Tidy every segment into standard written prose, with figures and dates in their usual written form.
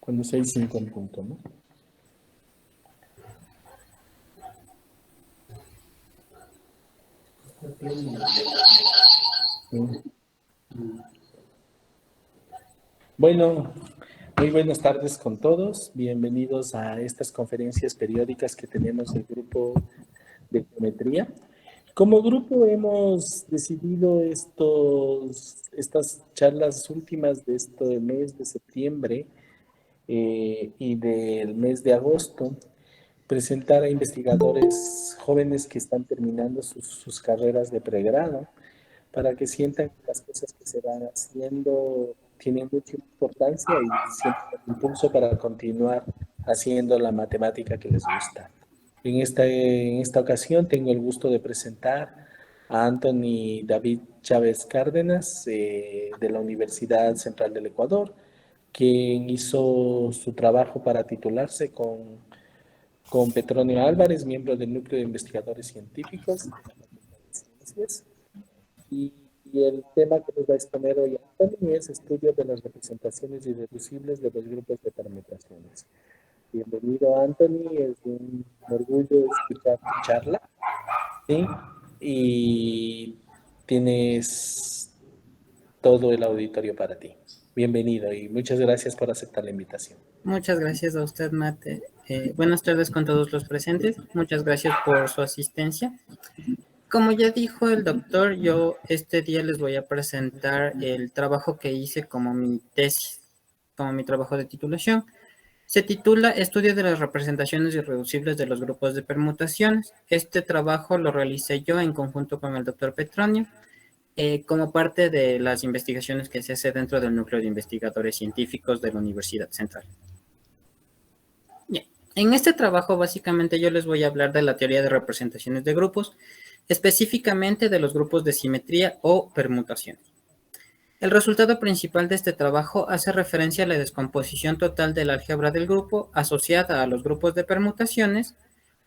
Cuando 6:05 en punto, ¿no? Bueno, muy buenas tardes con todos. Bienvenidos a estas conferencias periódicas que tenemos el grupo de geometría. Como grupo hemos decidido estas charlas últimas de este mes de septiembre y del mes de agosto, presentar a investigadores jóvenes que están terminando sus carreras de pregrado para que sientan que las cosas que se van haciendo tienen mucha importancia y sientan el impulso para continuar haciendo la matemática que les gusta. En esta ocasión tengo el gusto de presentar a Anthony David Chávez Cárdenas de la Universidad Central del Ecuador, quien hizo su trabajo para titularse con Petronio Álvarez, miembro del Núcleo de Investigadores Científicos de la Facultad de Ciencias. Y el tema que nos va a exponer hoy Anthony es estudio de las representaciones irreducibles de los grupos de permutaciones. Bienvenido, Anthony, es un orgullo escuchar tu charla, ¿sí? Y tienes todo el auditorio para ti. Bienvenido y muchas gracias por aceptar la invitación. Muchas gracias a usted, Mate. Buenas tardes con todos los presentes. Muchas gracias por su asistencia. Como ya dijo el doctor, yo este día les voy a presentar el trabajo que hice como mi tesis, como mi trabajo de titulación. Se titula Estudio de las representaciones irreducibles de los grupos de permutaciones. Este trabajo lo realicé yo en conjunto con el doctor Petronio, como parte de las investigaciones que se hace dentro del núcleo de investigadores científicos de la Universidad Central. Bien. En este trabajo básicamente yo les voy a hablar de la teoría de representaciones de grupos, específicamente de los grupos de simetría o permutaciones. El resultado principal de este trabajo hace referencia a la descomposición total del álgebra del grupo asociada a los grupos de permutaciones,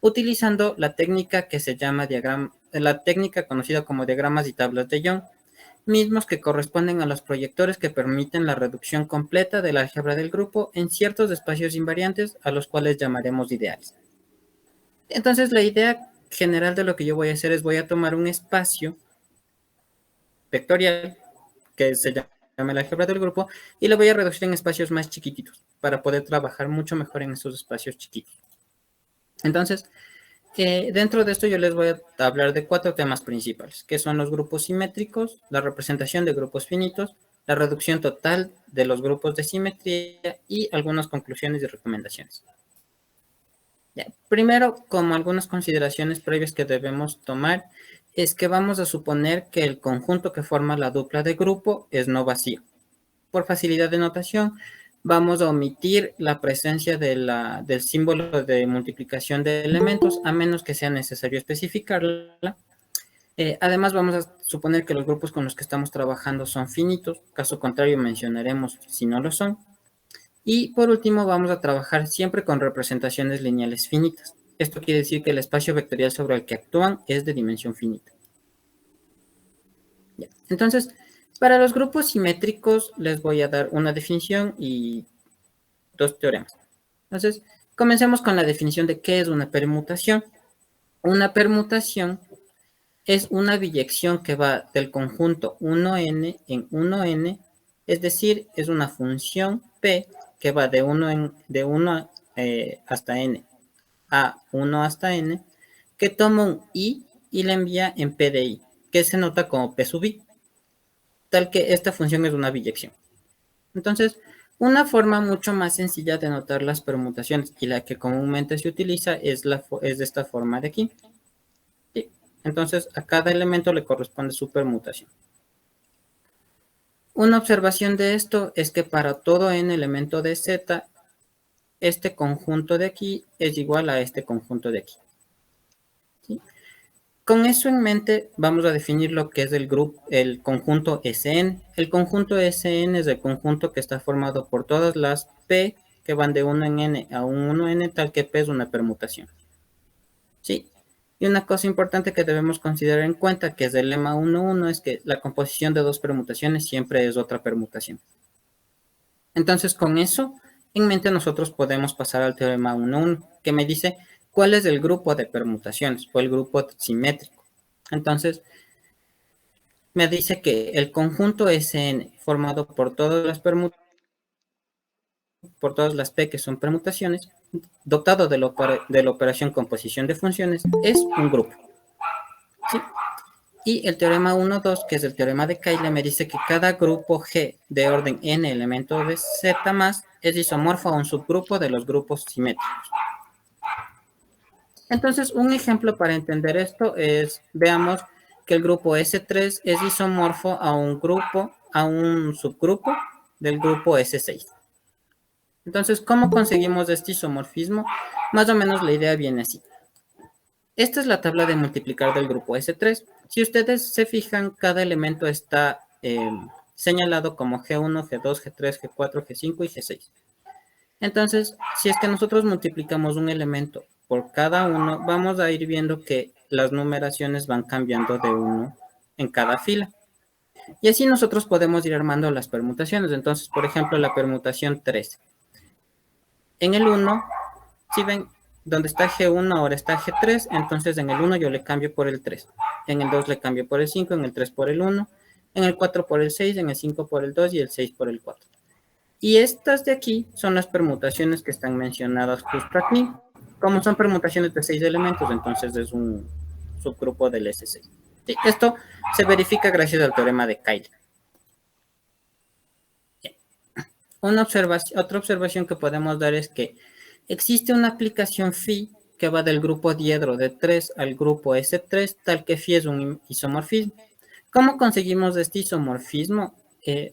utilizando la técnica que se llama la técnica conocida como diagramas y tablas de Young, mismos que corresponden a los proyectores que permiten la reducción completa del álgebra del grupo en ciertos espacios invariantes a los cuales llamaremos ideales. Entonces, la idea general de lo que yo voy a hacer es voy a tomar un espacio vectorial que se llama el álgebra del grupo y lo voy a reducir en espacios más chiquititos para poder trabajar mucho mejor en esos espacios chiquitos. Entonces, dentro de esto yo les voy a hablar de 4 temas principales, que son los grupos simétricos, la representación de grupos finitos, la reducción total de los grupos de simetría y algunas conclusiones y recomendaciones. Ya, primero, como algunas consideraciones previas que debemos tomar, es que vamos a suponer que el conjunto que forma la dupla de grupo es no vacío. Por facilidad de notación, vamos a omitir la presencia del símbolo de multiplicación de elementos, a menos que sea necesario especificarla. Además, vamos a suponer que los grupos con los que estamos trabajando son finitos, caso contrario mencionaremos si no lo son. Y por último, vamos a trabajar siempre con representaciones lineales finitas. Esto quiere decir que el espacio vectorial sobre el que actúan es de dimensión finita. Ya. Entonces, para los grupos simétricos les voy a dar una definición y 2 teoremas. Entonces, comencemos con la definición de qué es una permutación. Una permutación es una biyección que va del conjunto 1n en 1n, es decir, es una función p que va de 1 hasta n a 1 hasta n, que toma un i y la envía en p de i, que se nota como p sub i, tal que esta función es una biyección. Entonces, una forma mucho más sencilla de notar las permutaciones y la que comúnmente se utiliza es de esta forma de aquí. ¿Sí? Entonces, a cada elemento le corresponde su permutación. Una observación de esto es que para todo n elemento de Z, este conjunto de aquí es igual a este conjunto de aquí. ¿Sí? Con eso en mente, vamos a definir lo que es el conjunto Sn. El conjunto Sn es el conjunto que está formado por todas las P que van de 1 en n a un 1n, tal que P es una permutación. ¿Sí? Y una cosa importante que debemos considerar en cuenta, que es el lema 1,1, es que la composición de 2 permutaciones siempre es otra permutación. Entonces, con eso, en mente nosotros podemos pasar al teorema 1.1, que me dice cuál es el grupo de permutaciones o el grupo simétrico. Entonces, me dice que el conjunto Sn formado por todas las P que son permutaciones, dotado de la operación composición de funciones, es un grupo. ¿Sí? Y el teorema 1.2, que es el teorema de Cayley, me dice que cada grupo G de orden n elementos de Z más es isomorfo a un subgrupo de los grupos simétricos. Entonces, un ejemplo para entender esto es, veamos que el grupo S3 es isomorfo a un subgrupo del grupo S6. Entonces, ¿cómo conseguimos este isomorfismo? Más o menos la idea viene así. Esta es la tabla de multiplicar del grupo S3. Si ustedes se fijan, cada elemento está señalado como G1, G2, G3, G4, G5 y G6. Entonces, si es que nosotros multiplicamos un elemento por cada uno, vamos a ir viendo que las numeraciones van cambiando de uno en cada fila. Y así nosotros podemos ir armando las permutaciones. Entonces, por ejemplo, la permutación 13. En el 1, si ven, donde está G1 ahora está G3, entonces en el 1 yo le cambio por el 3. En el 2 le cambio por el 5, en el 3 por el 1, en el 4 por el 6, en el 5 por el 2 y el 6 por el 4. Y estas de aquí son las permutaciones que están mencionadas justo aquí. Como son permutaciones de 6 elementos, entonces es un subgrupo del S6. Sí, esto se verifica gracias al teorema de Cayley. Otra observación que podemos dar es que existe una aplicación phi que va del grupo diedro de 3 al grupo S3, tal que phi es un isomorfismo. ¿Cómo conseguimos este isomorfismo?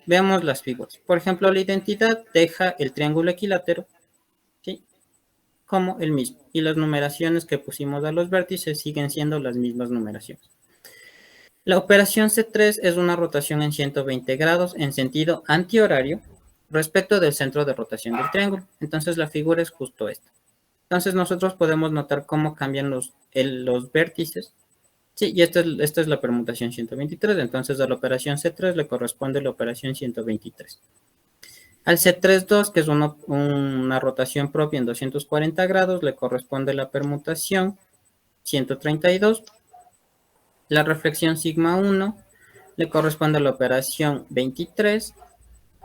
Veamos las figuras. Por ejemplo, la identidad deja el triángulo equilátero, ¿sí?, como el mismo. Y las numeraciones que pusimos a los vértices siguen siendo las mismas numeraciones. La operación C3 es una rotación en 120 grados en sentido antihorario respecto del centro de rotación del triángulo. Entonces la figura es justo esta. Entonces nosotros podemos notar cómo cambian los vértices. Sí, y esta es la permutación 123. Entonces a la operación C3 le corresponde la operación 123. Al C3.2, que es una rotación propia en 240 grados, le corresponde la permutación 132. La reflexión sigma 1 le corresponde a la operación 23.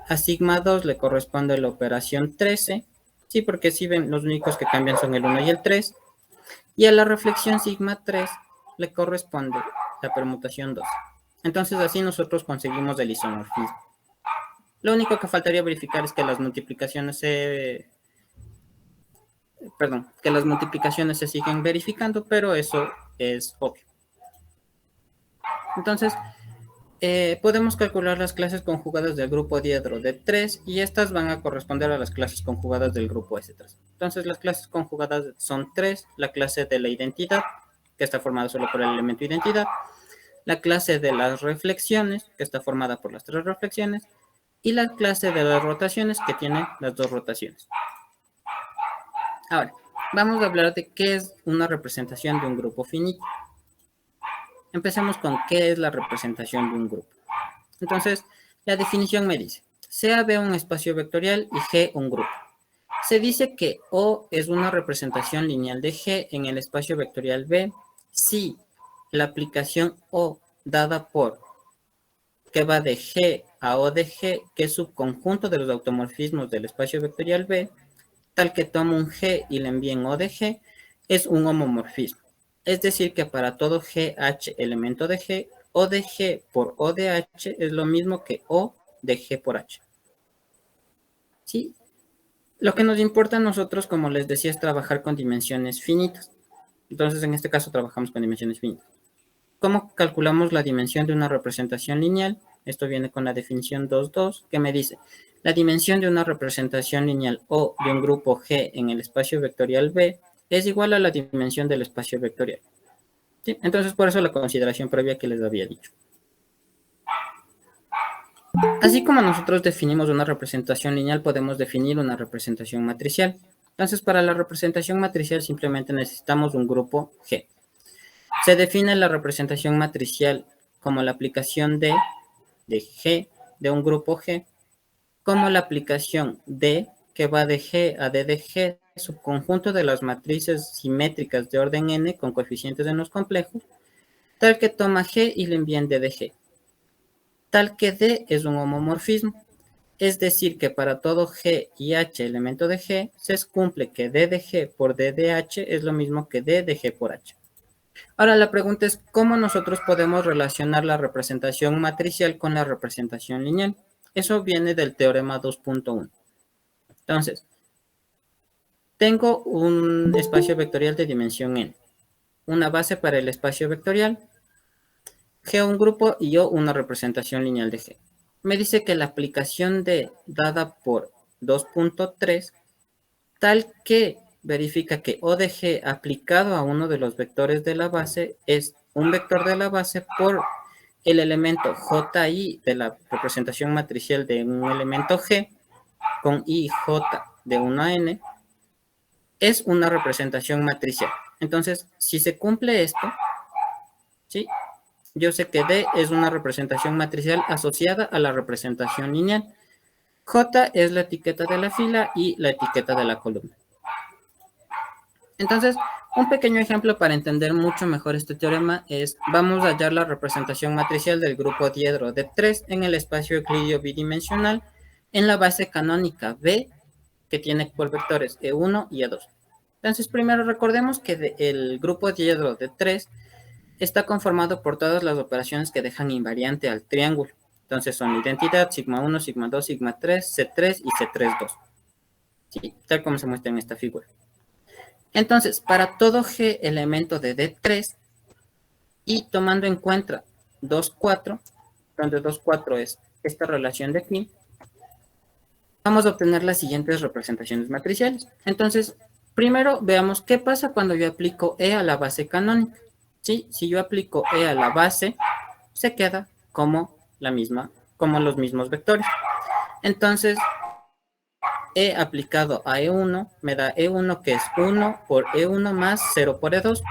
A sigma 2 le corresponde la operación 13. Sí, porque si ven, los únicos que cambian son el 1 y el 3. Y a la reflexión sigma 3 le corresponde la permutación 2. Entonces así nosotros conseguimos el isomorfismo. Lo único que faltaría verificar es que las multiplicaciones se siguen verificando, pero eso es obvio. Entonces, podemos calcular las clases conjugadas del grupo diedro de 3 y estas van a corresponder a las clases conjugadas del grupo S3. Entonces, las clases conjugadas son 3, la clase de la identidad, que está formada solo por el elemento identidad, la clase de las reflexiones, que está formada por las 3 reflexiones, y la clase de las rotaciones, que tiene las 2 rotaciones. Ahora, vamos a hablar de qué es una representación de un grupo finito. Empecemos con qué es la representación de un grupo. Entonces, la definición me dice, sea B un espacio vectorial y G un grupo. Se dice que O es una representación lineal de G en el espacio vectorial B si la aplicación O dada por que va de G a O de G, que es subconjunto de los automorfismos del espacio vectorial B, tal que toma un G y le envíe en O de G, es un homomorfismo. Es decir, que para todo GH elemento de G, O de G por O de H es lo mismo que O de G por H. ¿Sí? Lo que nos importa a nosotros, como les decía, es trabajar con dimensiones finitas. Entonces, en este caso, trabajamos con dimensiones finitas. ¿Cómo calculamos la dimensión de una representación lineal? Esto viene con la definición 2.2, que me dice, la dimensión de una representación lineal O de un grupo G en el espacio vectorial B es igual a la dimensión del espacio vectorial. ¿Sí? Entonces, por eso la consideración previa que les había dicho. Así como nosotros definimos una representación lineal, podemos definir una representación matricial. Entonces, para la representación matricial simplemente necesitamos un grupo G. Se define la representación matricial como la aplicación de G, de un grupo G, como la aplicación D que va de G a D de G, subconjunto de las matrices simétricas de orden n con coeficientes en los complejos, tal que toma G y le envía en D de G. Tal que D es un homomorfismo, es decir, que para todo G y H elemento de G, se cumple que D de G por D de H es lo mismo que D de G por H. Ahora la pregunta es, ¿cómo nosotros podemos relacionar la representación matricial con la representación lineal? Eso viene del teorema 2.1. Entonces, tengo un espacio vectorial de dimensión n, una base para el espacio vectorial, G un grupo y O una representación lineal de G. Me dice que la aplicación D dada por 2.3, tal que verifica que O de G aplicado a uno de los vectores de la base es un vector de la base por el elemento JI de la representación matricial de un elemento G con IJ de 1 a n, es una representación matricial. Entonces, si se cumple esto, ¿sí? Yo sé que D es una representación matricial asociada a la representación lineal. J es la etiqueta de la fila y la etiqueta de la columna. Entonces, un pequeño ejemplo para entender mucho mejor este teorema es, vamos a hallar la representación matricial del grupo diedro de 3 en el espacio euclidio bidimensional en la base canónica B, que tiene por vectores E1 y E2. Entonces, primero recordemos que el grupo diedro de 3 está conformado por todas las operaciones que dejan invariante al triángulo. Entonces son identidad, sigma 1, sigma 2, sigma 3, C3 y C32. ¿Sí? Tal como se muestra en esta figura. Entonces, para todo G elemento de D3 y tomando en cuenta 2, 4, donde 2, 4 es esta relación de aquí, vamos a obtener las siguientes representaciones matriciales. Entonces, primero veamos qué pasa cuando yo aplico E a la base canónica. ¿Sí? Si yo aplico E a la base, se queda como como los mismos vectores. Entonces, E aplicado a E1 me da E1 que es 1 por E1 más 0 por E2.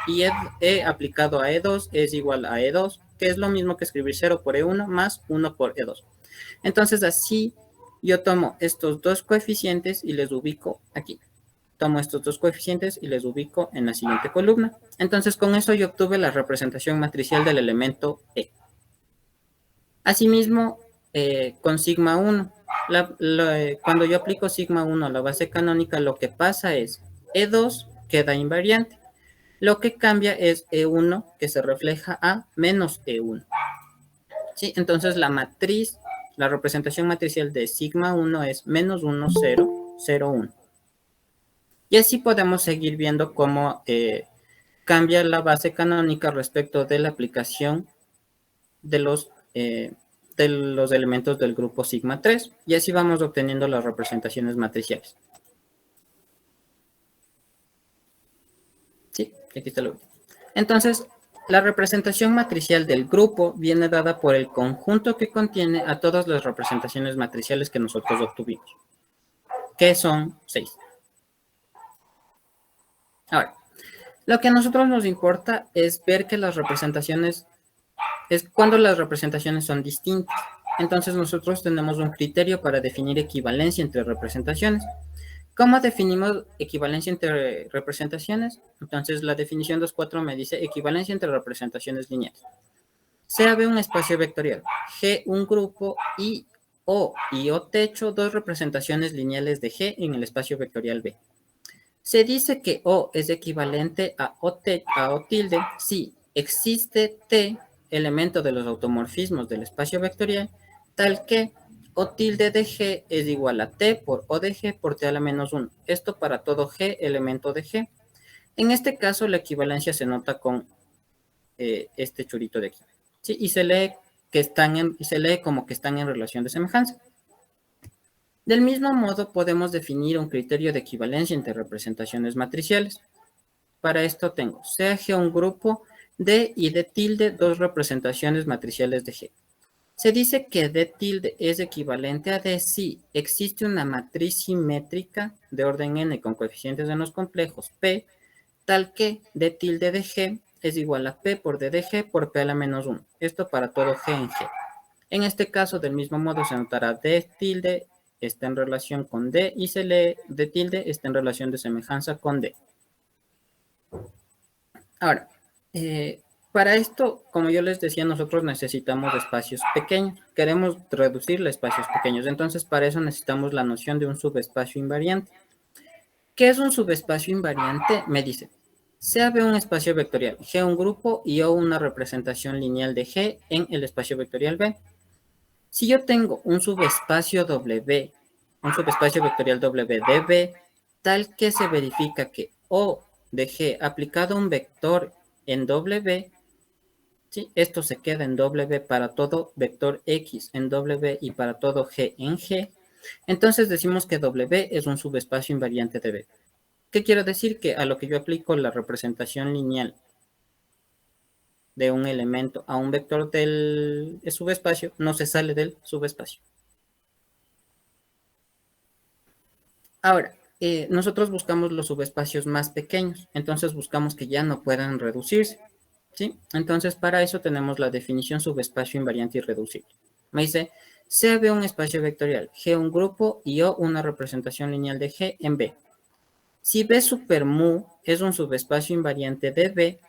Y E aplicado a E2 es igual a E2, que es lo mismo que escribir 0 por E1 más 1 por E2. Entonces, así yo tomo estos dos coeficientes y les ubico aquí. Tomo estos dos coeficientes y les ubico en la siguiente columna. Entonces, con eso yo obtuve la representación matricial del elemento E. Asimismo, con sigma 1, cuando yo aplico sigma 1 a la base canónica, lo que pasa es E2 queda invariante. Lo que cambia es E1, que se refleja a menos E1. ¿Sí? Entonces, la representación matricial de sigma 1 es menos 1, 0, 0, 1. Y así podemos seguir viendo cómo cambia la base canónica respecto de la aplicación de los elementos del grupo sigma 3. Y así vamos obteniendo las representaciones matriciales. Sí, aquí está lo último. Entonces, la representación matricial del grupo viene dada por el conjunto que contiene a todas las representaciones matriciales que nosotros obtuvimos, que son 6. Ahora, lo que a nosotros nos importa es ver que las representaciones, es cuando las representaciones son distintas. Entonces nosotros tenemos un criterio para definir equivalencia entre representaciones. ¿Cómo definimos equivalencia entre representaciones? Entonces la definición 2.4 me dice equivalencia entre representaciones lineales. Sea B un espacio vectorial, G un grupo y O techo, dos representaciones lineales de G en el espacio vectorial B. Se dice que O es equivalente a O tilde si existe T, elemento de los automorfismos del espacio vectorial, tal que O tilde de G es igual a T por O de G por T a la menos 1. Esto para todo G, elemento de G. En este caso, la equivalencia se nota con este churito de aquí. ¿Sí? Y se lee como que están en relación de semejanza. Del mismo modo, podemos definir un criterio de equivalencia entre representaciones matriciales. Para esto tengo sea G un grupo D y D tilde dos representaciones matriciales de G. Se dice que D tilde es equivalente a D si existe una matriz simétrica de orden n con coeficientes en los complejos P, tal que D tilde de G es igual a P por D de G por P a la menos 1. Esto para todo G en G. En este caso, del mismo modo, se notará D tilde está en relación con D y se lee D tilde está en relación de semejanza con D. Ahora, para esto, como yo les decía, nosotros necesitamos espacios pequeños. Queremos reducirle espacios pequeños. Entonces, para eso necesitamos la noción de un subespacio invariante. ¿Qué es un subespacio invariante? Me dice, sea B un espacio vectorial, G un grupo y O una representación lineal de G en el espacio vectorial B. Si yo tengo un subespacio W, un subespacio vectorial W de B, tal que se verifica que O de G aplicado a un vector en W, ¿sí? Esto se queda en W para todo vector X en W y para todo G en G, entonces decimos que W es un subespacio invariante de B. ¿Qué quiero decir? Que a lo que yo aplico la representación lineal de un elemento a un vector del subespacio, no se sale del subespacio. Ahora, nosotros buscamos los subespacios más pequeños, entonces buscamos que ya no puedan reducirse, ¿sí? Entonces, para eso tenemos la definición subespacio invariante irreducible. Me dice, sea B un espacio vectorial, G un grupo y O una representación lineal de G en B. Si B super mu es un subespacio invariante de B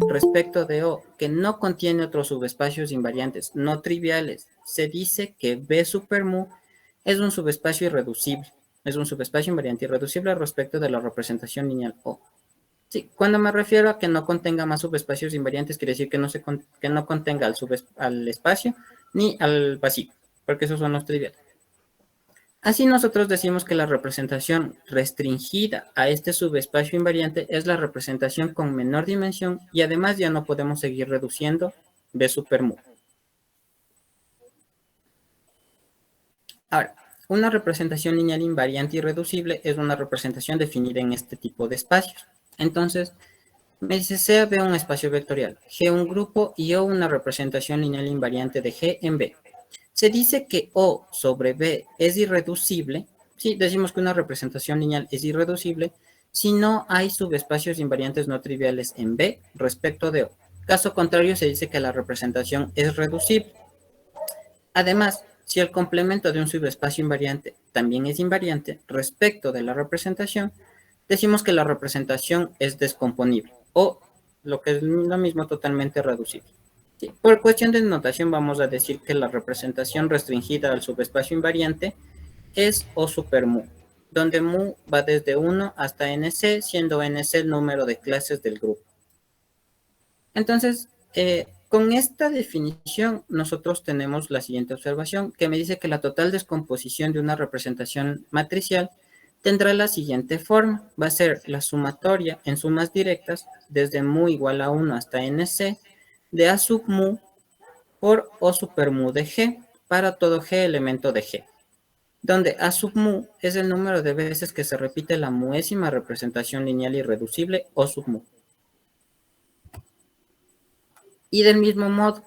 respecto de O que no contiene otros subespacios invariantes no triviales, se dice que B super mu es un subespacio irreducible. Es un subespacio invariante irreducible respecto de la representación lineal O. Sí, cuando me refiero a que no contenga más subespacios invariantes, quiere decir que no contenga al espacio ni al vacío, porque esos son los triviales. Así nosotros decimos que la representación restringida a este subespacio invariante es la representación con menor dimensión y además ya no podemos seguir reduciendo B super mu. Ahora, una representación lineal invariante irreducible es una representación definida en este tipo de espacios. Entonces, me dice sea B un espacio vectorial, G un grupo y O una representación lineal invariante de G en B. Se dice que O sobre B es irreducible, sí, decimos que una representación lineal es irreducible si no hay subespacios invariantes no triviales en B respecto de O. Caso contrario, se dice que la representación es reducible. Además, si el complemento de un subespacio invariante también es invariante respecto de la representación, decimos que la representación es descomponible o, lo que es lo mismo, totalmente reducible. Sí, por cuestión de notación vamos a decir que la representación restringida al subespacio invariante es O super mu, donde mu va desde 1 hasta nc, siendo nc el número de clases del grupo. Entonces, con esta definición nosotros tenemos la siguiente observación, que me dice que la total descomposición de una representación matricial tendrá la siguiente forma. Va a ser la sumatoria en sumas directas desde mu igual a 1 hasta nc de A sub mu por O super mu de G para todo G elemento de G, donde A sub mu es el número de veces que se repite la muésima representación lineal irreducible O sub mu. Y del mismo modo,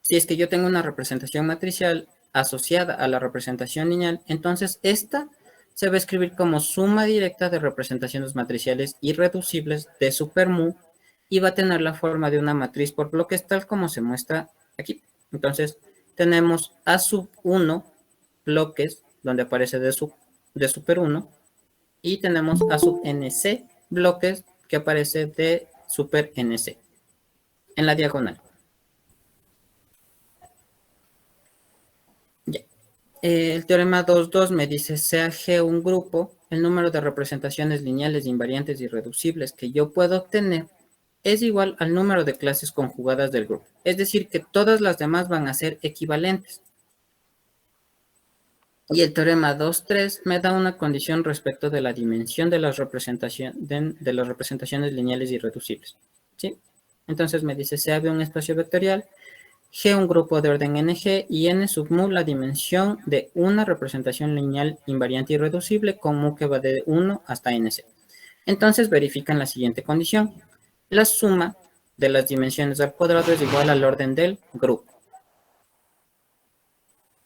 si es que yo tengo una representación matricial asociada a la representación lineal, entonces esta se va a escribir como suma directa de representaciones matriciales irreducibles de super mu y va a tener la forma de una matriz por bloques tal como se muestra aquí. Entonces tenemos A sub 1 bloques donde aparece de super 1 y tenemos A sub nc bloques que aparece de super nc en la diagonal. Ya. El teorema 2.2 me dice, sea G un grupo, el número de representaciones lineales invariantes irreducibles que yo puedo obtener es igual al número de clases conjugadas del grupo. Es decir, que todas las demás van a ser equivalentes. Y el teorema 2.3 me da una condición respecto de la dimensión de las representaciones lineales irreducibles. ¿Sí? Entonces me dice, sea B un espacio vectorial, G un grupo de orden NG y N sub mu la dimensión de una representación lineal invariante irreducible con mu que va de 1 hasta NC. Entonces verifican la siguiente condición. La suma de las dimensiones al cuadrado es igual al orden del grupo.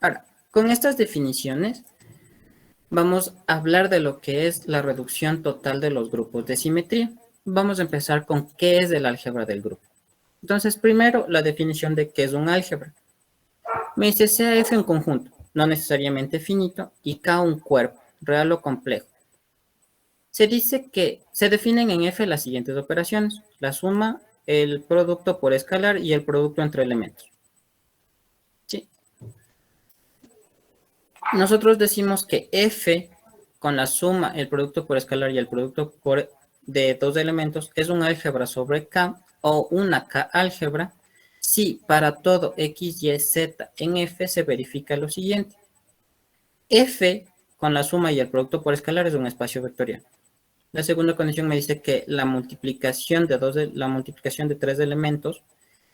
Ahora, con estas definiciones vamos a hablar de lo que es la reducción total de los grupos de simetría. Vamos a empezar con qué es el álgebra del grupo. Entonces, primero, la definición de qué es un álgebra. Me dice, sea F un conjunto. no necesariamente finito, y K un cuerpo, real o complejo. Se dice que se definen en F las siguientes operaciones: la suma, el producto por escalar y el producto entre elementos. ¿Sí? Nosotros decimos que F con la suma, el producto por escalar y el producto de dos elementos es un álgebra sobre K o una K álgebra si para todo X, Y, Z en F se verifica lo siguiente. F con la suma y el producto por escalar es un espacio vectorial. La segunda condición me dice que la multiplicación de tres elementos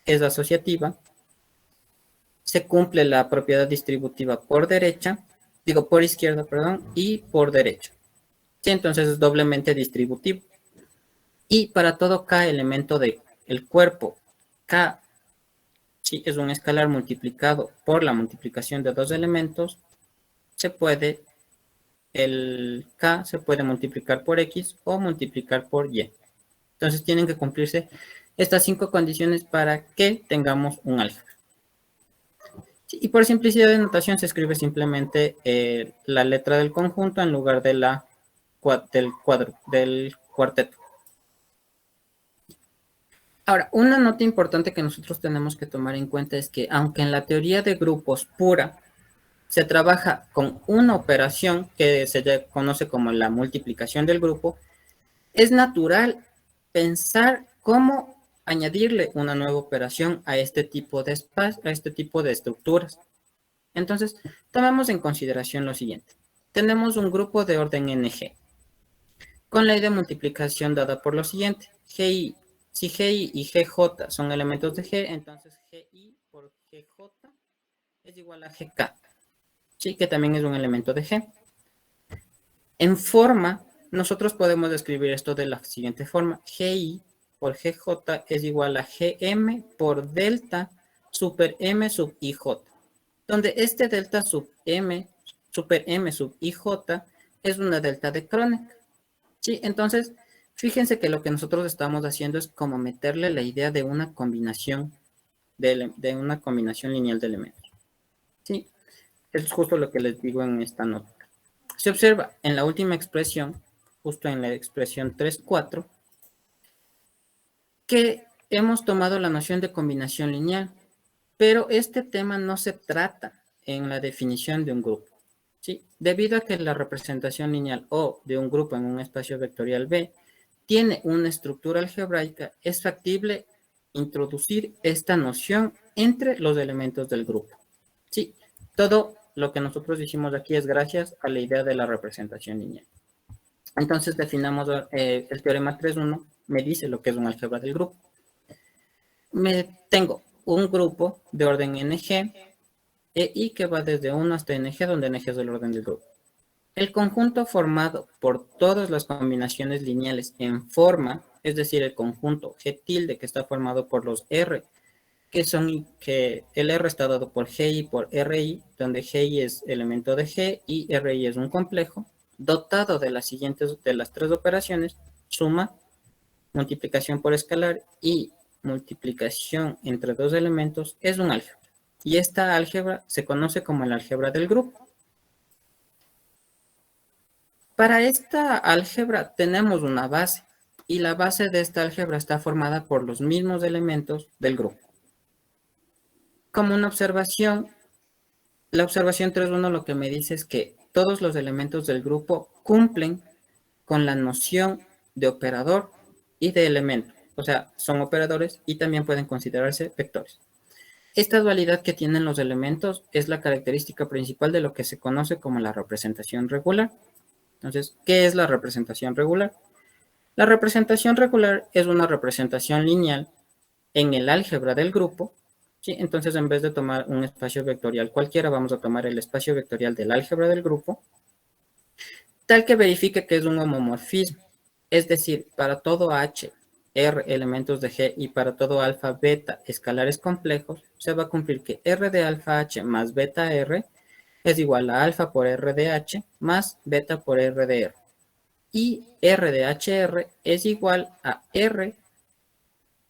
es asociativa. Se cumple la propiedad distributiva por izquierda, perdón, y por derecha. Sí, entonces es doblemente distributivo. Y para todo K elemento del cuerpo, K sí, es un escalar multiplicado por la multiplicación de dos elementos, el K se puede multiplicar por X o multiplicar por Y. Entonces tienen que cumplirse estas 5 condiciones para que tengamos un álgebra. Y por simplicidad de notación se escribe simplemente la letra del conjunto en lugar de del cuarteto. Ahora, una nota importante que nosotros tenemos que tomar en cuenta es que aunque en la teoría de grupos pura se trabaja con una operación que se conoce como la multiplicación del grupo, es natural pensar cómo añadirle una nueva operación a este tipo de estructuras. Entonces, tomemos en consideración lo siguiente. Tenemos un grupo de orden NG con ley de multiplicación dada por lo siguiente. GI, si GI y GJ son elementos de G, entonces GI por GJ es igual a GK, ¿sí? Que también es un elemento de G. En forma, nosotros podemos describir esto de la siguiente forma. GI por GJ es igual a GM por delta super M sub IJ, donde este delta sub M, super M sub IJ es una delta de Kroneck. Sí, entonces, fíjense que lo que nosotros estamos haciendo es como meterle la idea de una combinación, de una combinación lineal de elementos. Sí, es justo lo que les digo en esta nota. Se observa en la última expresión, justo en la expresión 3,4, que hemos tomado la noción de combinación lineal, pero este tema no se trata en la definición de un grupo. ¿Sí? Debido a que la representación lineal O de un grupo en un espacio vectorial B tiene una estructura algebraica, es factible introducir esta noción entre los elementos del grupo. Sí, todo lo que nosotros hicimos aquí es gracias a la idea de la representación lineal. Entonces definamos el teorema 3.1, me dice lo que es un álgebra del grupo. Tengo un grupo de orden NG, y que va desde 1 hasta NG, donde NG es el orden del grupo. El conjunto formado por todas las combinaciones lineales en forma, es decir, el conjunto G tilde que está formado por los R, que el R está dado por GI por RI, donde GI es elemento de G y RI es un complejo, dotado de las tres operaciones: suma, multiplicación por escalar y multiplicación entre dos elementos, es un álgebra. Y esta álgebra se conoce como el álgebra del grupo. Para esta álgebra tenemos una base, y la base de esta álgebra está formada por los mismos elementos del grupo. Como una observación, la observación 3.1 lo que me dice es que todos los elementos del grupo cumplen con la noción de operador y de elemento. O sea, son operadores y también pueden considerarse vectores. Esta dualidad que tienen los elementos es la característica principal de lo que se conoce como la representación regular. Entonces, ¿qué es la representación regular? La representación regular es una representación lineal en el álgebra del grupo. ¿Sí? Entonces, en vez de tomar un espacio vectorial cualquiera, vamos a tomar el espacio vectorial del álgebra del grupo, tal que verifique que es un homomorfismo. Es decir, para todo H, R elementos de G y para todo alfa, beta escalares complejos, se va a cumplir que R de alfa H más beta R es igual a alfa por R de H más beta por R de R. Y R de HR es igual a R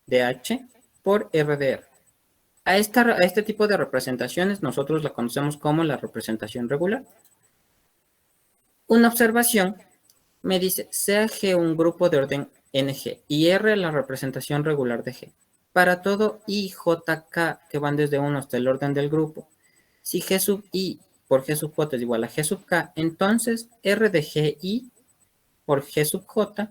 de H por R de R. A este tipo de representaciones nosotros la conocemos como la representación regular. Una observación me dice, sea G un grupo de orden NG y R la representación regular de G. Para todo I, J, K que van desde 1 hasta el orden del grupo, si G sub I por G sub J es igual a G sub K, entonces R de GI por G sub J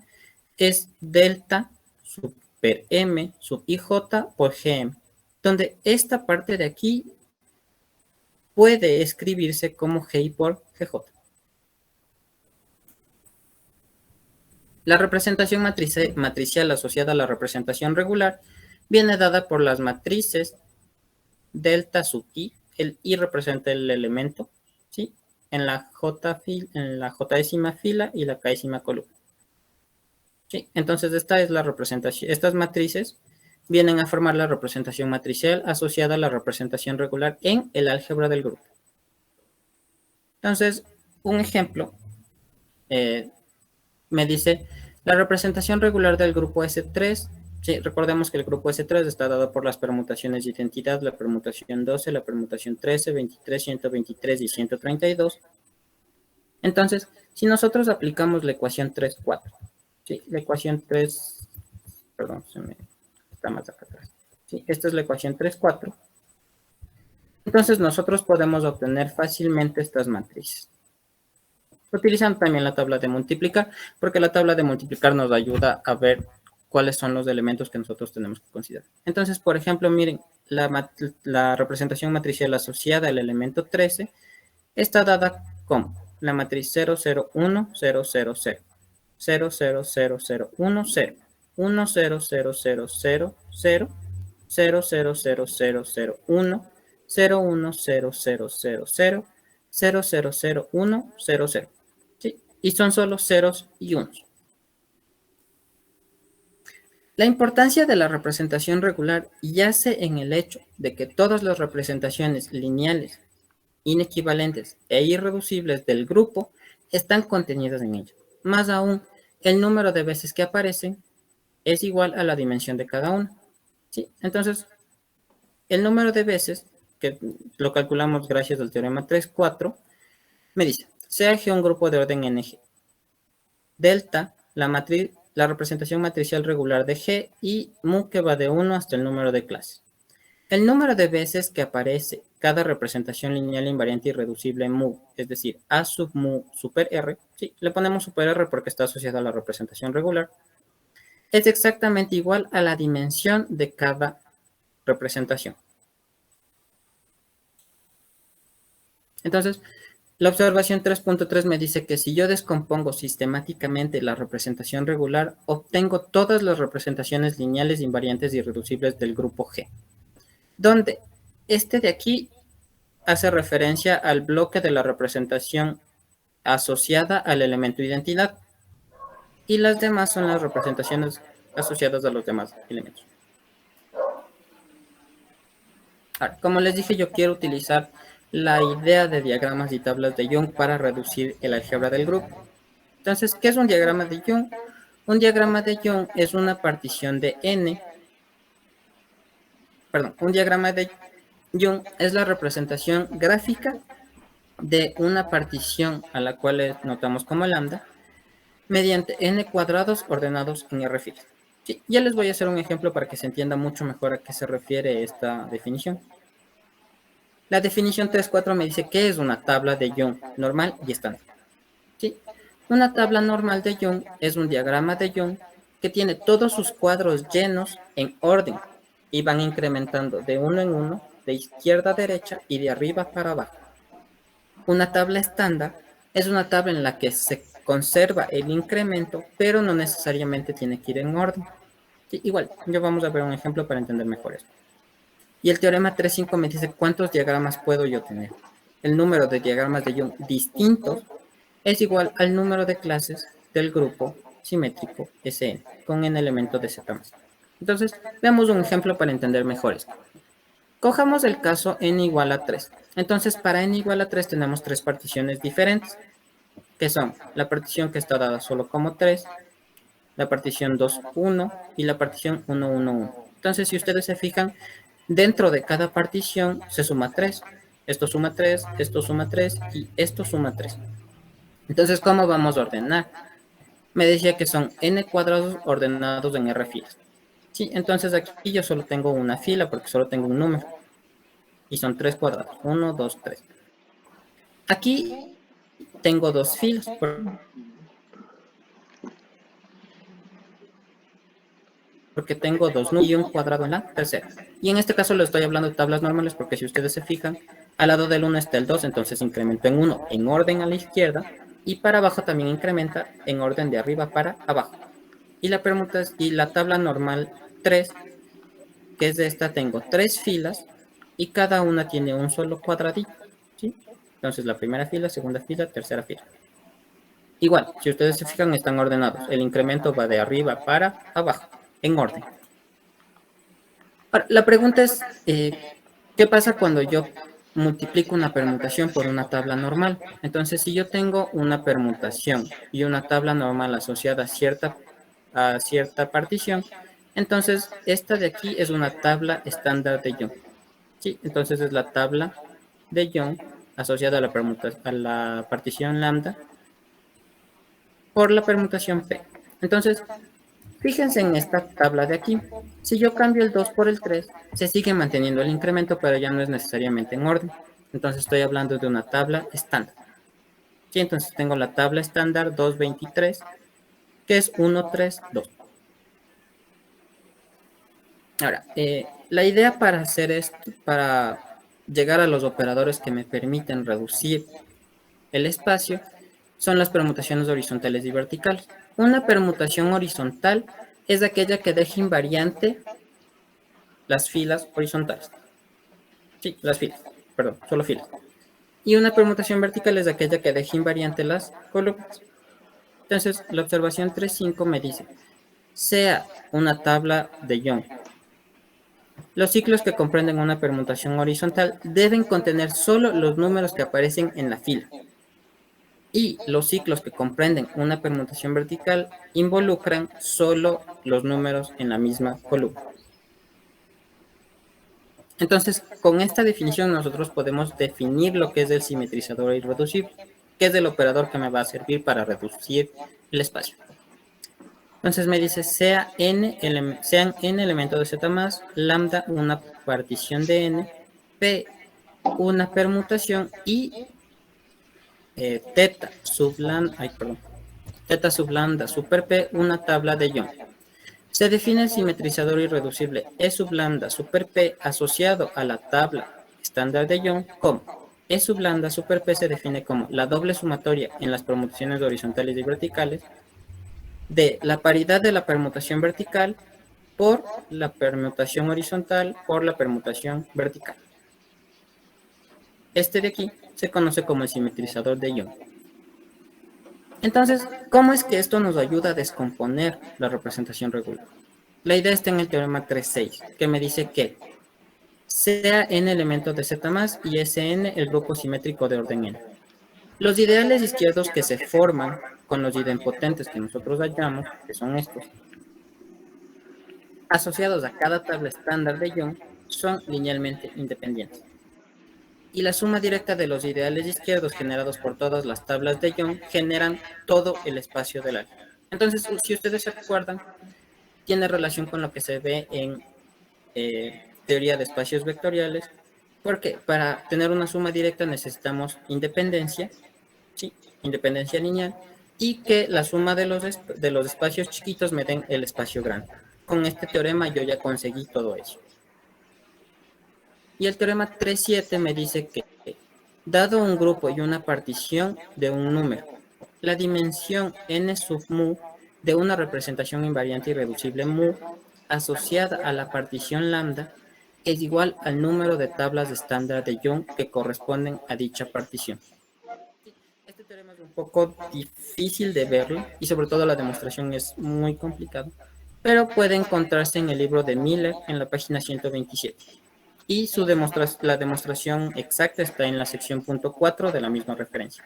es delta super M sub IJ por GM, donde esta parte de aquí puede escribirse como GI por GJ. La representación matricial asociada a la representación regular viene dada por las matrices delta sub I. El I representa el elemento, ¿sí? En la J-ésima fila y la K-ésima columna. ¿Sí? Entonces, esta es la representación. Estas matrices vienen a formar la representación matricial asociada a la representación regular en el álgebra del grupo. Entonces, un ejemplo me dice la representación regular del grupo S3. Sí, recordemos que el grupo S3 está dado por las permutaciones de identidad, la permutación 12, la permutación 13, 23, 123 y 132. Entonces, si nosotros aplicamos la ecuación 3, 4, ¿sí? La ecuación 3, perdón, está más acá atrás. ¿Sí? Esta es la ecuación 3, 4. Entonces, nosotros podemos obtener fácilmente estas matrices. Utilizando también la tabla de multiplicar, porque la tabla de multiplicar nos ayuda a ver cuáles son los elementos que nosotros tenemos que considerar. Entonces, por ejemplo, miren, la representación matricial asociada al elemento 13 está dada como la matriz 0, 0, 1, 0, 0, 0, 0, 0, 0, 0, 1, 0, 1, 0, 0, 0, 0, 0, 0, 0, 0, 0, 0, 1, 0, 1, 0, 0, 0, 0, 0, 0, 0, 1, 0, 0. ¿Sí? Y son solo ceros y unos. La importancia de la representación regular yace en el hecho de que todas las representaciones lineales, inequivalentes e irreducibles del grupo están contenidas en ella. Más aún, el número de veces que aparecen es igual a la dimensión de cada una. ¿Sí? Entonces, el número de veces, que lo calculamos gracias al teorema 3, 4, me dice, sea G un grupo de orden NG. Delta, la representación matricial regular de G, y mu que va de 1 hasta el número de clases. El número de veces que aparece cada representación lineal invariante irreducible mu, es decir, A sub mu super R, sí, le ponemos super R porque está asociada a la representación regular, es exactamente igual a la dimensión de cada representación. Entonces, la observación 3.3 me dice que si yo descompongo sistemáticamente la representación regular, obtengo todas las representaciones lineales invariantes irreducibles del grupo G, donde este de aquí hace referencia al bloque de la representación asociada al elemento identidad, y las demás son las representaciones asociadas a los demás elementos. Ahora, como les dije, yo quiero utilizar la idea de diagramas y tablas de Young para reducir el álgebra del grupo. Entonces, ¿qué es un diagrama de Young? Un diagrama de Young es una partición de n. Perdón, un diagrama de Young es la representación gráfica de una partición a la cual notamos como lambda mediante n cuadrados ordenados en R filas. Sí, ya les voy a hacer un ejemplo para que se entienda mucho mejor a qué se refiere esta definición. La definición 3.4 me dice que es una tabla de Young normal y estándar. ¿Sí? Una tabla normal de Young es un diagrama de Young que tiene todos sus cuadros llenos en orden y van incrementando de uno en uno, de izquierda a derecha y de arriba para abajo. Una tabla estándar es una tabla en la que se conserva el incremento, pero no necesariamente tiene que ir en orden. Sí, igual, ya vamos a ver un ejemplo para entender mejor esto. Y el teorema 3.5 me dice cuántos diagramas puedo yo tener. El número de diagramas de Young distintos es igual al número de clases del grupo simétrico Sn, con n elementos de Z más. Entonces, veamos un ejemplo para entender mejor esto. Cojamos el caso n igual a 3. Entonces, para n igual a 3 tenemos tres particiones diferentes, que son la partición que está dada solo como 3, la partición 2, 1 y la partición 1, 1, 1. Entonces, si ustedes se fijan, dentro de cada partición se suma 3. Esto suma 3, esto suma 3 y esto suma 3. Entonces, ¿cómo vamos a ordenar? Me decía que son n cuadrados ordenados en r filas. Sí, entonces aquí yo solo tengo una fila porque solo tengo un número. Y son 3 cuadrados. 1, 2, 3. Aquí tengo 2 filas. Porque tengo 2 números y un cuadrado en la tercera. Y en este caso le estoy hablando de tablas normales porque si ustedes se fijan, al lado del 1 está el 2, entonces incremento en 1 en orden a la izquierda y para abajo también incrementa en orden de arriba para abajo. Y la permuta y la tabla normal 3, que es de esta, tengo 3 filas y cada una tiene un solo cuadradito, ¿sí? Entonces la primera fila, segunda fila, tercera fila. Igual, si ustedes se fijan, están ordenados. El incremento va de arriba para abajo, en orden. Ahora, la pregunta es, ¿qué pasa cuando yo multiplico una permutación por una tabla normal? Entonces, si yo tengo una permutación y una tabla normal asociada a cierta partición, entonces esta de aquí es una tabla estándar de Young. Sí, entonces es la tabla de Young asociada a la partición lambda por la permutación P. Entonces, fíjense en esta tabla de aquí. Si yo cambio el 2 por el 3, se sigue manteniendo el incremento, pero ya no es necesariamente en orden. Entonces estoy hablando de una tabla estándar. Sí, entonces tengo la tabla estándar 223, que es 1, 3, 2. Ahora, la idea para hacer esto, para llegar a los operadores que me permiten reducir el espacio, son las permutaciones horizontales y verticales. Una permutación horizontal es aquella que deja invariante las filas horizontales. Sí, las filas, perdón, solo filas. Y una permutación vertical es aquella que deja invariante las columnas. Entonces, la observación 3.5 me dice, sea una tabla de Young, los ciclos que comprenden una permutación horizontal deben contener solo los números que aparecen en la fila. Y los ciclos que comprenden una permutación vertical involucran solo los números en la misma columna. Entonces, con esta definición nosotros podemos definir lo que es el simetrizador irreducible, que es el operador que me va a servir para reducir el espacio. Entonces me dice, sean n elementos de Z más, lambda una partición de n, p una permutación y teta sub lambda super p una tabla de Young. Se define el simetrizador irreducible E sub lambda super p asociado a la tabla estándar de Young como E sub lambda super p se define como la doble sumatoria en las permutaciones horizontales y verticales de la paridad de la permutación vertical por la permutación horizontal por la permutación vertical. Este de aquí se conoce como el simetrizador de Young. Entonces, ¿cómo es que esto nos ayuda a descomponer la representación regular? La idea está en el teorema 3.6, que me dice que sea n elementos de Z más y Sn el grupo simétrico de orden n. Los ideales izquierdos que se forman con los idempotentes que nosotros hallamos, que son estos, asociados a cada tabla estándar de Young, son linealmente independientes. Y la suma directa de los ideales izquierdos generados por todas las tablas de Young generan todo el espacio del álgebra. Entonces, si ustedes se acuerdan, tiene relación con lo que se ve en teoría de espacios vectoriales, porque para tener una suma directa necesitamos independencia, ¿sí? Independencia lineal, y que la suma de los espacios chiquitos me den el espacio grande. Con este teorema yo ya conseguí todo eso. Y el teorema 3.7 me dice que, dado un grupo y una partición de un número, la dimensión n sub mu de una representación invariante irreducible mu asociada a la partición lambda es igual al número de tablas estándar de Young que corresponden a dicha partición. Este teorema es un poco difícil de verlo y sobre todo la demostración es muy complicada, pero puede encontrarse en el libro de Miller en la página 127. Y la demostración exacta está en la sección .4 de la misma referencia.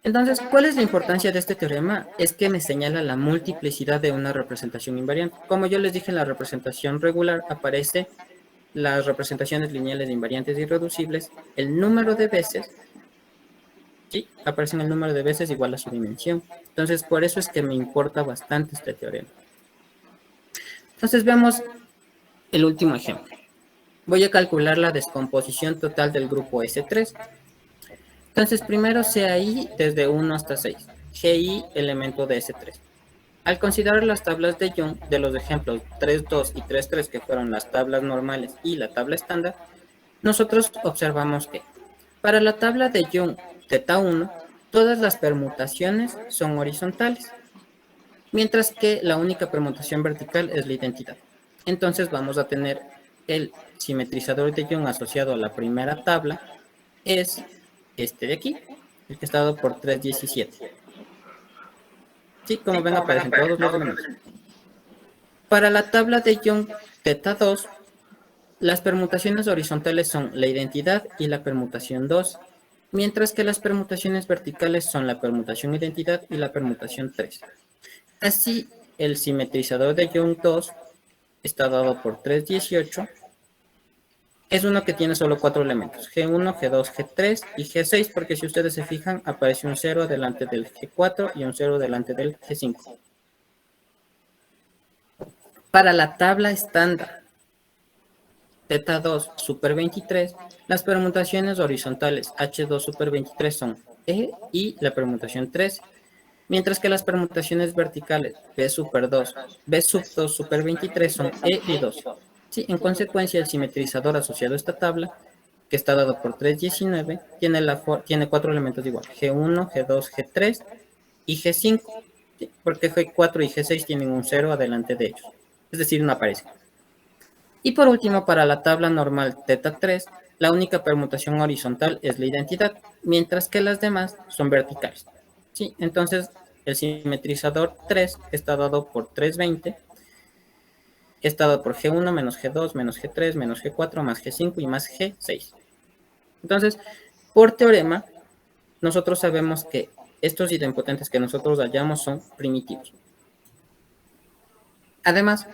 Entonces, ¿cuál es la importancia de este teorema? Es que me señala la multiplicidad de una representación invariante. Como yo les dije, en la representación regular aparece las representaciones lineales de invariantes irreducibles, el número de veces, sí, aparecen el número de veces igual a su dimensión. Entonces, por eso es que me importa bastante este teorema. Entonces, veamos el último ejemplo. Voy a calcular la descomposición total del grupo S3. Entonces, primero CI desde 1 hasta 6, GI elemento de S3. Al considerar las tablas de Young de los ejemplos 3.2 y 3.3, que fueron las tablas normales y la tabla estándar, nosotros observamos que para la tabla de Young θ1, todas las permutaciones son horizontales, mientras que la única permutación vertical es la identidad. Entonces vamos a tener el simetrizador de Young asociado a la primera tabla, es este de aquí, el que está dado por 317. Sí, como ven aparecen todos los elementos. Para la tabla de Young θ2, las permutaciones horizontales son la identidad y la permutación 2, mientras que las permutaciones verticales son la permutación identidad y la permutación 3. Así, el simetrizador de Young 2 está dado por 318. Es uno que tiene solo 4 elementos, G1, G2, G3 y G6, porque si ustedes se fijan, aparece un 0 delante del G4 y un 0 delante del G5. Para la tabla estándar θ2 super 23, las permutaciones horizontales H2 super 23 son E y la permutación 3, mientras que las permutaciones verticales B super 2, B sub 2 super 23 son E y 2. Sí, en consecuencia, el simetrizador asociado a esta tabla, que está dado por 319, tiene 4 elementos igual, G1, G2, G3 y G5, ¿sí? Porque G4 y G6 tienen un 0 adelante de ellos, es decir, no aparecen. Y por último, para la tabla normal θ3, la única permutación horizontal es la identidad, mientras que las demás son verticales. ¿Sí? Entonces, el simetrizador 3 está dado por 320, está dado por G1 menos G2 menos G3 menos G4 más G5 y más G6. Entonces, por teorema, nosotros sabemos que estos idempotentes que nosotros hallamos son primitivos. Además,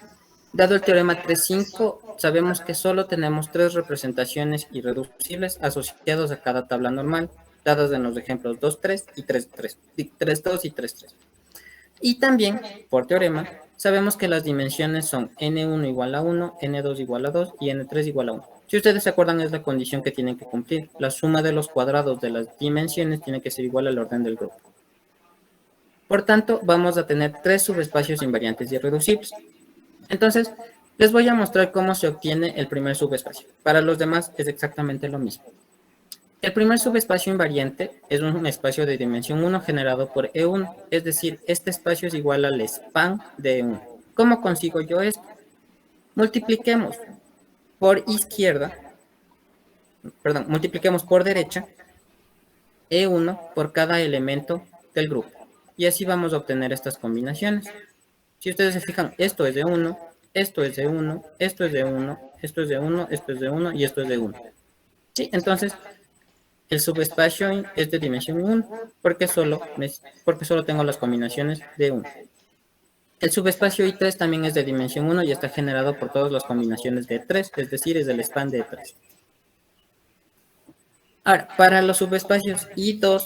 dado el teorema 3.5, sabemos que solo tenemos 3 representaciones irreducibles asociadas a cada tabla normal, dadas en los ejemplos 2.3 y 3.3, 3.2 y 3.3. Y también, por teorema, sabemos que las dimensiones son n1 igual a 1, n2 igual a 2 y n3 igual a 1. Si ustedes se acuerdan, es la condición que tienen que cumplir. La suma de los cuadrados de las dimensiones tiene que ser igual al orden del grupo. Por tanto, vamos a tener 3 subespacios invariantes irreducibles. Entonces, les voy a mostrar cómo se obtiene el primer subespacio. Para los demás es exactamente lo mismo. El primer subespacio invariante es un espacio de dimensión 1 generado por E1, es decir, este espacio es igual al span de E1. ¿Cómo consigo yo esto? Multipliquemos por multipliquemos por derecha E1 por cada elemento del grupo. Y así vamos a obtener estas combinaciones. Si ustedes se fijan, esto es de 1, esto es de 1, esto es de 1, esto es de 1, esto es de 1 y esto es de 1. ¿Sí? Entonces, el subespacio es de dimensión 1 porque solo tengo las combinaciones de 1. El subespacio I3 también es de dimensión 1 y está generado por todas las combinaciones de 3, es decir, es del span de 3. Ahora, para los subespacios I2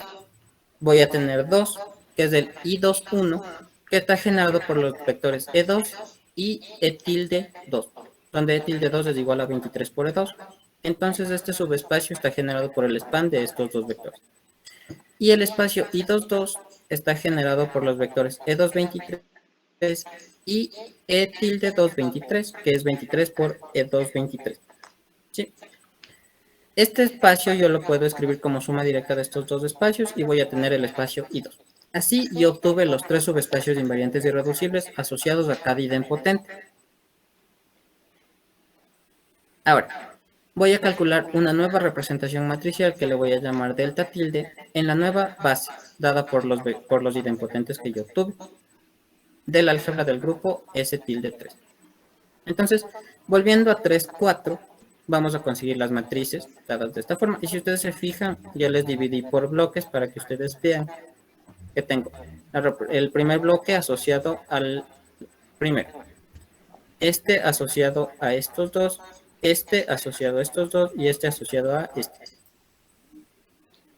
voy a tener 2, que es del I2,1, que está generado por los vectores E2 y E tilde 2, donde E tilde 2 es igual a 23 por E2. Entonces, este subespacio está generado por el span de estos dos vectores. Y el espacio I2,2 está generado por los vectores E2,23 y E tilde 2,23, que es 23 por E2,23. ¿Sí? Este espacio yo lo puedo escribir como suma directa de estos dos espacios y voy a tener el espacio I2. Así yo obtuve los 3 subespacios invariantes irreducibles asociados a cada idempotente. Ahora, voy a calcular una nueva representación matricial que le voy a llamar delta tilde en la nueva base dada por los idempotentes que yo obtuve del álgebra del grupo S tilde 3. Entonces, volviendo a 3, 4, vamos a conseguir las matrices dadas de esta forma. Y si ustedes se fijan, yo les dividí por bloques para que ustedes vean que tengo el primer bloque asociado al primero, este asociado a estos dos, este asociado a estos dos y este asociado a este.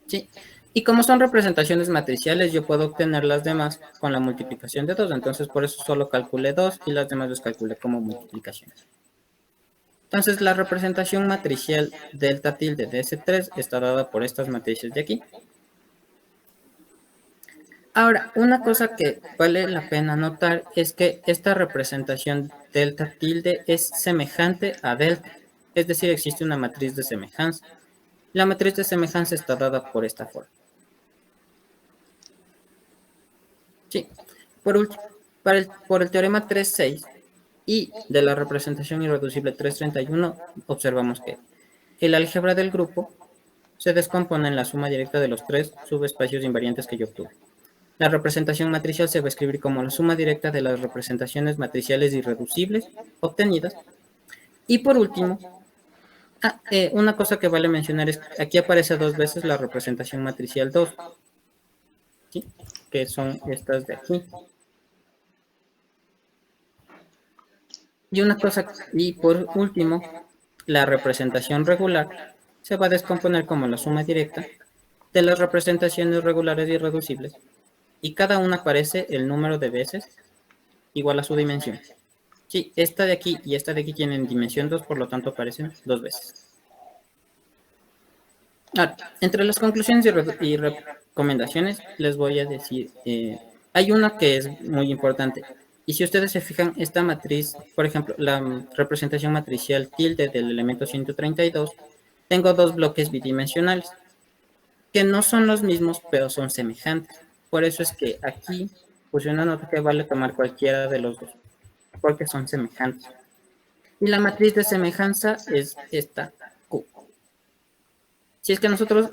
¿Sí? Y como son representaciones matriciales, yo puedo obtener las demás con la multiplicación de 2. Entonces, por eso solo calculé 2 y las demás los calculé como multiplicaciones. Entonces, la representación matricial delta tilde de S3 está dada por estas matrices de aquí. Ahora, una cosa que vale la pena notar es que esta representación delta tilde es semejante a delta. Es decir, existe una matriz de semejanza. La matriz de semejanza está dada por esta forma. Sí. Por último, por el teorema 3.6 y de la representación irreducible 3.31, observamos que el álgebra del grupo se descompone en la suma directa de los tres subespacios invariantes que yo obtuve. La representación matricial se va a escribir como la suma directa de las representaciones matriciales irreducibles obtenidas. Y por último, una cosa que vale mencionar es que aquí aparece 2 veces la representación matricial 2, ¿sí? Que son estas de aquí. Y por último, la representación regular se va a descomponer como la suma directa de las representaciones regulares irreducibles, y cada una aparece el número de veces igual a su dimensión. Sí, esta de aquí y esta de aquí tienen dimensión 2, por lo tanto aparecen 2 veces. Ahora, entre las conclusiones y recomendaciones les voy a decir, hay una que es muy importante. Y si ustedes se fijan, esta matriz, por ejemplo, la representación matricial tilde del elemento 132, tengo 2 bloques bidimensionales, que no son los mismos, pero son semejantes. Por eso es que aquí puse una nota que vale tomar cualquiera de los dos, porque son semejantes. Y la matriz de semejanza es esta Q. Si es que nosotros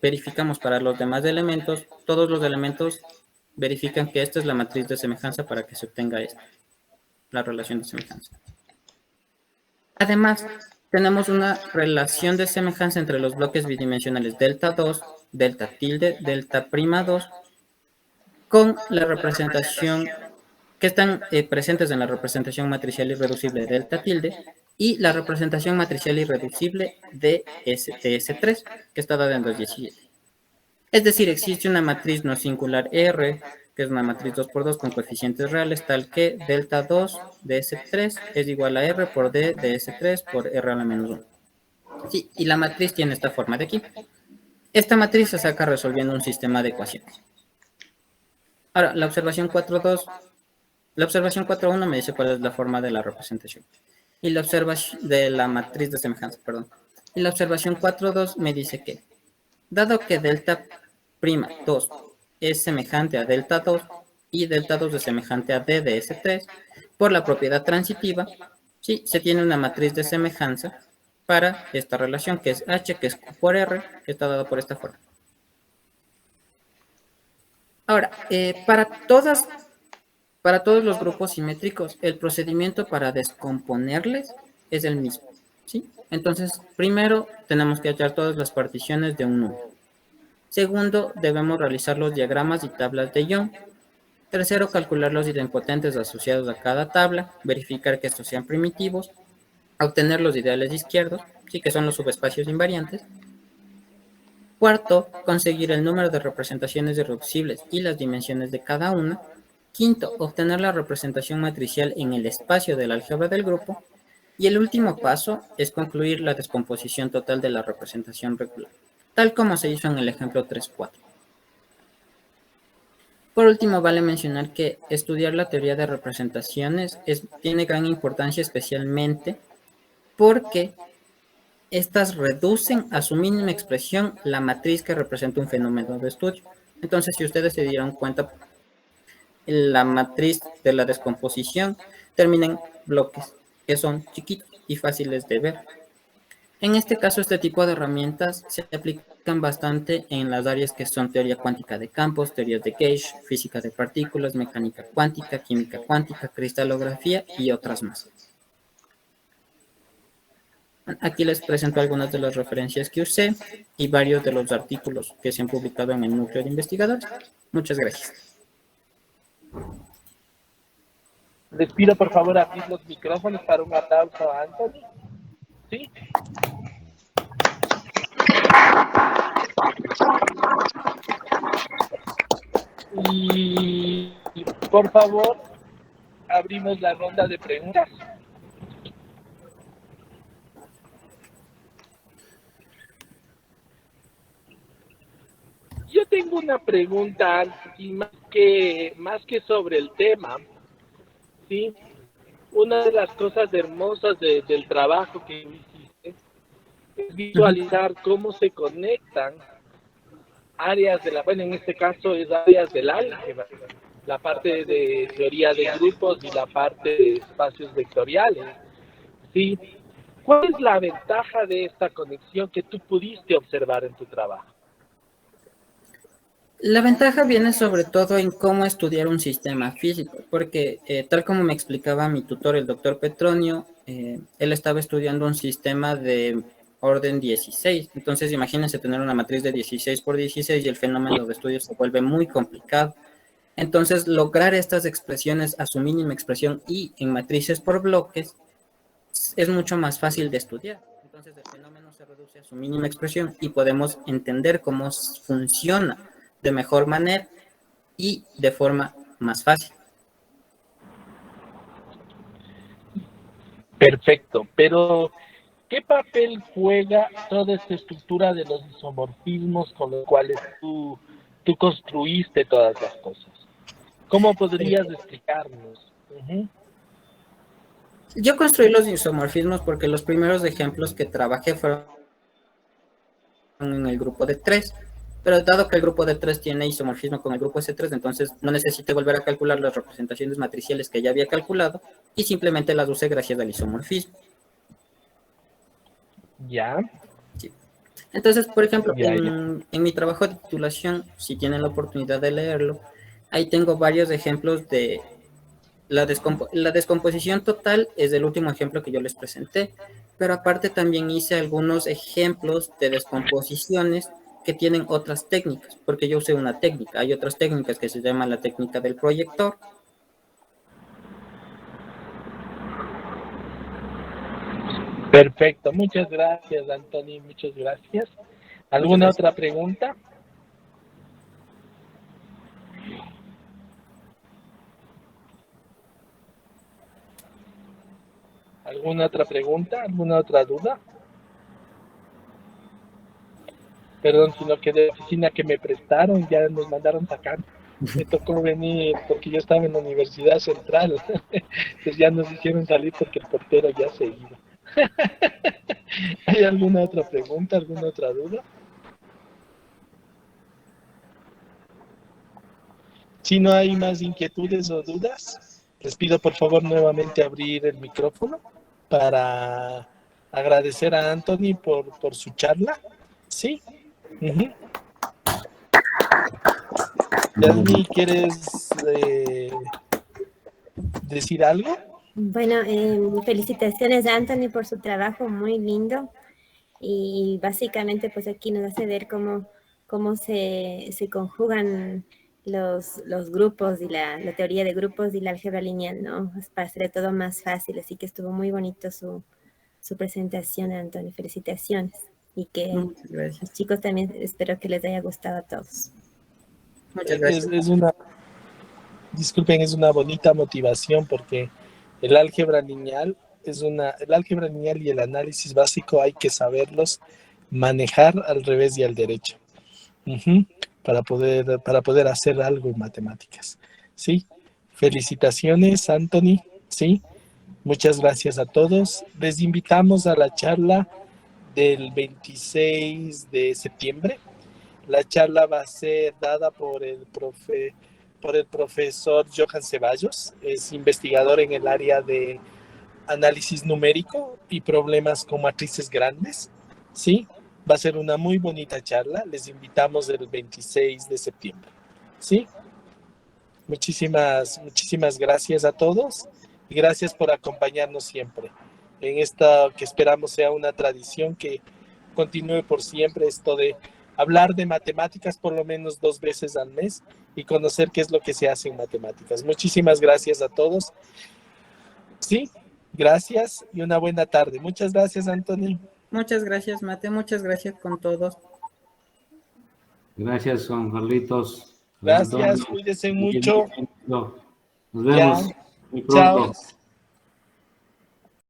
verificamos para los demás elementos, todos los elementos verifican que esta es la matriz de semejanza para que se obtenga esta, la relación de semejanza. Además, tenemos una relación de semejanza entre los bloques bidimensionales delta 2, delta tilde, delta prima 2, con la representación que están presentes en la representación matricial irreducible delta tilde y la representación matricial irreducible de S3, que está dada en 2.17. Es decir, existe una matriz no singular R, que es una matriz 2×2 con coeficientes reales, tal que delta 2 de S3 es igual a R por D de S3 por R a la menos 1. Sí, y la matriz tiene esta forma de aquí. Esta matriz se saca resolviendo un sistema de ecuaciones. Ahora, la observación 4.2, la observación 4.1 me dice cuál es la forma de la representación. Y la observación de la matriz de semejanza, perdón. Y la observación 4.2 me dice que, dado que delta prima 2 es semejante a delta 2 y delta 2 es semejante a D de S3, por la propiedad transitiva, sí, se tiene una matriz de semejanza para esta relación, que es H, que es Q por R, que está dada por esta forma. Ahora, para todos los grupos simétricos, el procedimiento para descomponerles es el mismo, ¿sí? Entonces, primero tenemos que hallar todas las particiones de un número. Segundo, debemos realizar los diagramas y tablas de Young. Tercero, calcular los idempotentes asociados a cada tabla, verificar que estos sean primitivos, obtener los ideales izquierdos, sí, que son los subespacios invariantes. Cuarto, conseguir el número de representaciones irreducibles y las dimensiones de cada una. Quinto, obtener la representación matricial en el espacio del álgebra del grupo. Y el último paso es concluir la descomposición total de la representación regular, tal como se hizo en el ejemplo 3.4. Por último, vale mencionar que estudiar la teoría de representaciones tiene gran importancia, especialmente porque estas reducen a su mínima expresión la matriz que representa un fenómeno de estudio. Entonces, si ustedes se dieron cuenta, la matriz de la descomposición termina en bloques que son chiquitos y fáciles de ver. En este caso, este tipo de herramientas se aplican bastante en las áreas que son teoría cuántica de campos, teorías de gauge, física de partículas, mecánica cuántica, química cuántica, cristalografía y otras más. Aquí les presento algunas de las referencias que usé y varios de los artículos que se han publicado en el núcleo de investigadores. Muchas gracias. Les pido por favor abrir los micrófonos para un aplauso a Anthony. ¿Sí? Y por favor, abrimos la ronda de preguntas. Yo tengo una pregunta, y más que sobre el tema, ¿sí? Una de las cosas hermosas del trabajo que hiciste es visualizar cómo se conectan áreas bueno, en este caso es áreas del álgebra, la parte de teoría de grupos y la parte de espacios vectoriales, ¿sí? ¿Cuál es la ventaja de esta conexión que tú pudiste observar en tu trabajo? La ventaja viene sobre todo en cómo estudiar un sistema físico, porque tal como me explicaba mi tutor, el doctor Petronio, él estaba estudiando un sistema de orden 16. Entonces, imagínense tener una matriz de 16 por 16 y el fenómeno de estudio se vuelve muy complicado. Entonces, lograr estas expresiones a su mínima expresión y en matrices por bloques es mucho más fácil de estudiar. Entonces, el fenómeno se reduce a su mínima expresión y podemos entender cómo funciona de mejor manera y de forma más fácil. Perfecto, pero ¿qué papel juega toda esta estructura de los isomorfismos con los cuales tú construiste todas las cosas? ¿Cómo podrías explicarnos? Yo construí los isomorfismos porque los primeros ejemplos que trabajé fueron en el grupo de 3, pero dado que el grupo de 3 tiene isomorfismo con el grupo S3, entonces no necesité volver a calcular las representaciones matriciales que ya había calculado y simplemente las usé gracias al isomorfismo. Ya. Sí. Entonces, por ejemplo, Ya. en mi trabajo de titulación, si tienen la oportunidad de leerlo, ahí tengo varios ejemplos de la descomposición total, es el último ejemplo que yo les presenté, pero aparte también hice algunos ejemplos de descomposiciones que tienen otras técnicas, porque yo usé una técnica, hay otras técnicas que se llaman la técnica del proyector. Perfecto, muchas gracias, Anthony, muchas gracias. ¿Alguna otra pregunta? ¿Alguna otra pregunta? ¿Alguna otra duda? Perdón, sino que de la oficina que me prestaron ya nos mandaron sacar. Me tocó venir porque yo estaba en la Universidad Central. Entonces ya nos hicieron salir porque el portero ya se iba. ¿Hay alguna otra pregunta? ¿Alguna otra duda? Si no hay más inquietudes o dudas, les pido por favor nuevamente abrir el micrófono para agradecer a Anthony por su charla. Sí. Yasmi, ¿quieres decir algo? Bueno, felicitaciones a Anthony por su trabajo muy lindo y básicamente pues aquí nos hace ver cómo se conjugan los grupos y la teoría de grupos y la álgebra lineal, ¿no? Para hacer todo más fácil, así que estuvo muy bonito su presentación, Anthony. Felicitaciones y que los chicos también espero que les haya gustado a todos. Muchas gracias. Disculpen, es una bonita motivación porque el álgebra lineal y el análisis básico hay que saberlos manejar al revés y al derecho para poder hacer algo en matemáticas. ¿Sí? Felicitaciones, Anthony. ¿Sí? Muchas gracias a todos. Les invitamos a la charla del 26 de septiembre. La charla va a ser dada por el profesor Johan Ceballos, es investigador en el área de análisis numérico y problemas con matrices grandes. Sí, va a ser una muy bonita charla. Les invitamos el 26 de septiembre. Sí, muchísimas gracias a todos y gracias por acompañarnos siempre. en esta que esperamos sea una tradición que continúe por siempre, esto de hablar de matemáticas por lo menos 2 veces al mes y conocer qué es lo que se hace en matemáticas. Muchísimas gracias a todos. Sí, gracias y una buena tarde. Muchas gracias, Anthony. Muchas gracias, Mate. Muchas gracias con todos. Gracias, Juan Carlitos. Gracias, Antonio. cuídense mucho. Nos Ya, vemos muy chao. pronto.